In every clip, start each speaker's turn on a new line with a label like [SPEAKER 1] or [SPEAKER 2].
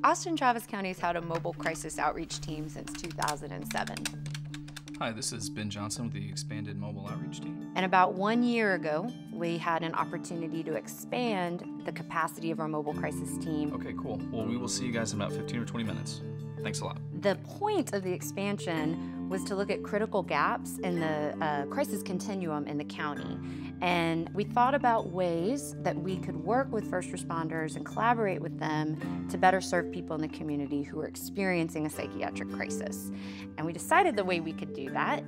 [SPEAKER 1] Austin Travis County has had a mobile crisis outreach team since 2007.
[SPEAKER 2] Hi, this is Ben Johnson with the expanded mobile outreach team.
[SPEAKER 1] And about 1 year ago, we had an opportunity to expand the capacity of our mobile crisis team.
[SPEAKER 2] Okay, cool. Well, we will see you guys in about 15 or 20 minutes. Thanks a lot.
[SPEAKER 1] The point of the expansion was to look at critical gaps in the crisis continuum in the county. And we thought about ways that we could work with first responders and collaborate with them to better serve people in the community who are experiencing a psychiatric crisis. And we decided the way we could do that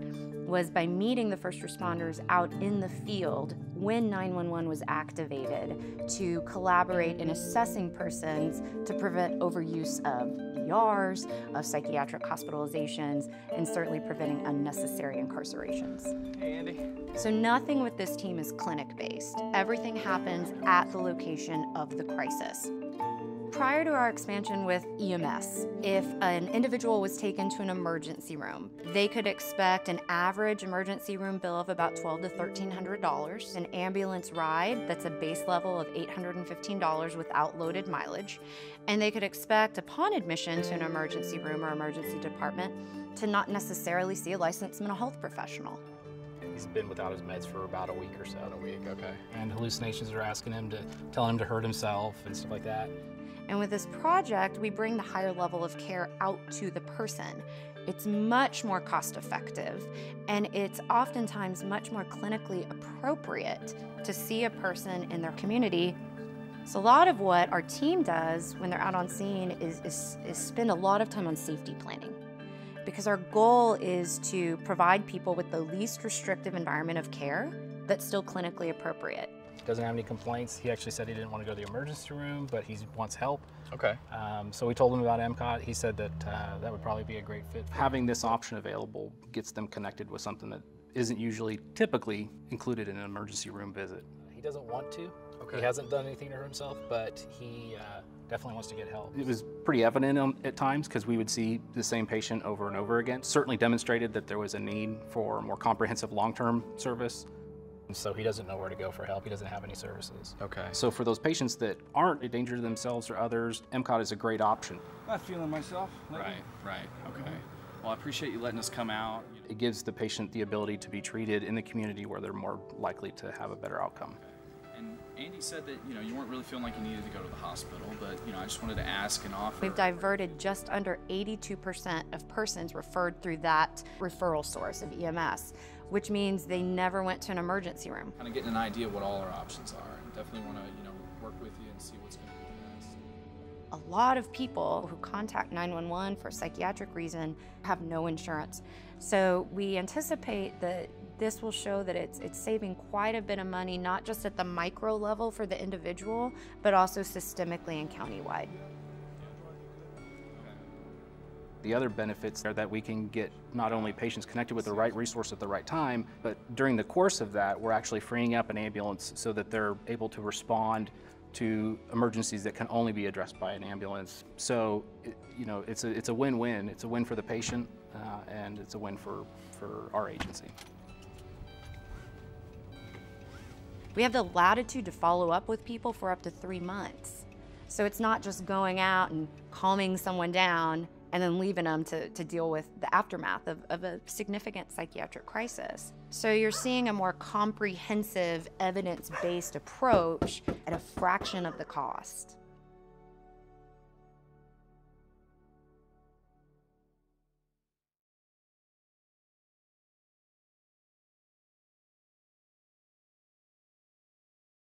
[SPEAKER 1] was by meeting the first responders out in the field when 911 was activated to collaborate in assessing persons to prevent overuse of ERs, of psychiatric hospitalizations, and certainly preventing unnecessary incarcerations.
[SPEAKER 2] Hey, Andy.
[SPEAKER 1] So nothing with this team is clinic-based. Everything happens at the location of the crisis. Prior to our expansion with EMS, if an individual was taken to an emergency room, they could expect an average emergency room bill of about $1,200 to $1,300, an ambulance ride that's a base level of $815 without loaded mileage, and they could expect upon admission to an emergency room or emergency department to not necessarily see a licensed mental health professional.
[SPEAKER 3] He's been without his meds for about a week or so. Okay. And hallucinations are telling him to hurt himself and stuff like that.
[SPEAKER 1] And with this project, we bring the higher level of care out to the person. It's much more cost effective, and it's oftentimes much more clinically appropriate to see a person in their community. So a lot of what our team does when they're out on scene is spend a lot of time on safety planning, because our goal is to provide people with the least restrictive environment of care that's still clinically appropriate.
[SPEAKER 3] Doesn't have any complaints. He actually said he didn't want to go to the emergency room, but he wants help.
[SPEAKER 2] Okay.
[SPEAKER 3] So we told him about MCOT. He said that that would probably be a great fit. Having this option available gets them connected with something that isn't usually typically included in an emergency room visit. He doesn't want to. Okay. He hasn't done anything to hurt himself, but he definitely wants to get help. It was pretty evident at times because we would see the same patient over and over again. Certainly demonstrated that there was a need for more comprehensive long-term service. So he doesn't know where to go for help. He doesn't have any services.
[SPEAKER 2] Okay.
[SPEAKER 3] So for those patients that aren't a danger to themselves or others, MCOT is a great option.
[SPEAKER 4] Not feeling myself lately.
[SPEAKER 2] Right. Okay. Well, I appreciate you letting us come out.
[SPEAKER 3] It gives the patient the ability to be treated in the community where they're more likely to have a better outcome.
[SPEAKER 2] And Andy said that, you weren't really feeling like you needed to go to the hospital, but, I just wanted to ask and offer.
[SPEAKER 1] We've diverted just under 82% of persons referred through that referral source of EMS, which means they never went to an emergency room.
[SPEAKER 2] Kind of getting an idea of what all our options are, and definitely want to, work with you and see what's going to be the best.
[SPEAKER 1] A lot of people who contact 911 for a psychiatric reason have no insurance. So we anticipate that this will show that it's saving quite a bit of money, not just at the micro level for the individual, but also systemically and countywide.
[SPEAKER 3] The other benefits are that we can get not only patients connected with the right resource at the right time, but during the course of that, we're actually freeing up an ambulance so that they're able to respond to emergencies that can only be addressed by an ambulance. So, it's a win-win. It's a win for the patient, and it's a win for our agency.
[SPEAKER 1] We have the latitude to follow up with people for up to 3 months. So it's not just going out and calming someone down and then leaving them to deal with the aftermath of a significant psychiatric crisis. So you're seeing a more comprehensive, evidence-based approach at a fraction of the cost.